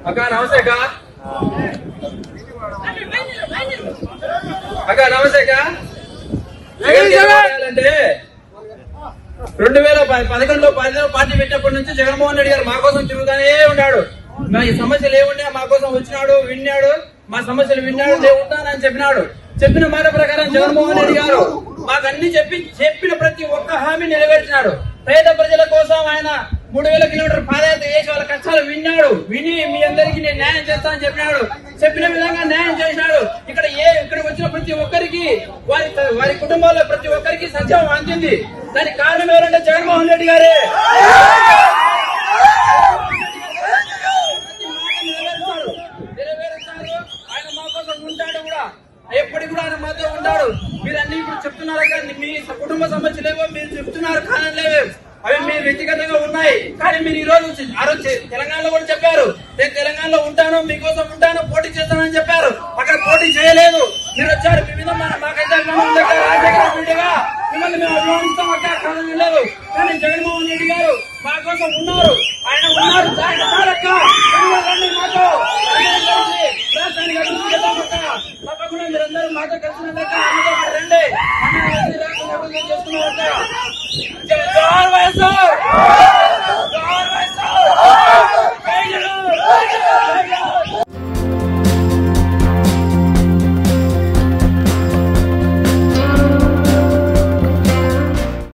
అక్క నమస్తే అక్క. అక్క నమస్తే అక్క. అంటే 2011లో పార్టీ పెట్టినప్పటి నుంచి జగన్మోహన్ రెడ్డి గారు మా కోసం తిరుగుతానే ఉన్నాడు. మా ఈ సమస్యలు ఏముండే మా కోసం వచ్చినాడు, విన్నాడు, మా సమస్యలు విన్నాడు, నేను ఉంటానని చెప్పినాడు. చెప్పిన మాట ప్రకారం జగన్మోహన్ రెడ్డి గారు మాకు అన్ని చెప్పిన ప్రతి ఒక్క హామీ నెరవేర్చినాడు. పేద ప్రజల కోసం ఆయన 3000 కిలోమీటర్ పాదయాత్ర చేసి వాళ్ళ కష్టాలు విని మీ అందరికీ నేను న్యాయం చేస్తానని చెప్పినాడు. చెప్పిన విధంగా న్యాయం చేసినాడు. ఇక్కడికి వచ్చిన ప్రతి ఒక్కరికి వారి కుటుంబాల్లో ప్రతి ఒక్కరికి సంక్షేమం అందింది. దానికి కారణం ఎవరంటే జగన్మోహన్ రెడ్డి గారే. ఆయన మా కోసం ఉంటాడు కూడా, ఎప్పటికి కూడా ఆయన మాతో ఉంటాడు. మీరు అన్ని ఇప్పుడు చెప్తున్నారు కానీ మీ కుటుంబ సమస్యలేవో మీరు చెప్తున్నారు, కారణం లేవే, అవి మీరు వ్యక్తిగతంగా ఉన్నాయి. కానీ మీరు ఆ రోజు తెలంగాణలో కూడా చెప్పారు, నేను తెలంగాణలో ఉంటాను, మీకోసం ఉంటాను, పోటీ చేస్తానని చెప్పారు. అక్కడ పోటీ చేయలేదు. మీరు వచ్చారు, మీ మీద మాకైతే మిమ్మల్ని మేము అభిమానిస్తాం అక్క, కారణం లేదు. కానీ జగన్మోహన్ రెడ్డి గారు మా కోసం ఉన్నారు, ఆయన ఉన్నారు. తప్పకుండా మీరందరూ మాతో కలిసినట్టు రండి, చేసుకున్నాక. జోహార్ వైఎస్ఆర్, జోహార్ వైఎస్ఆర్.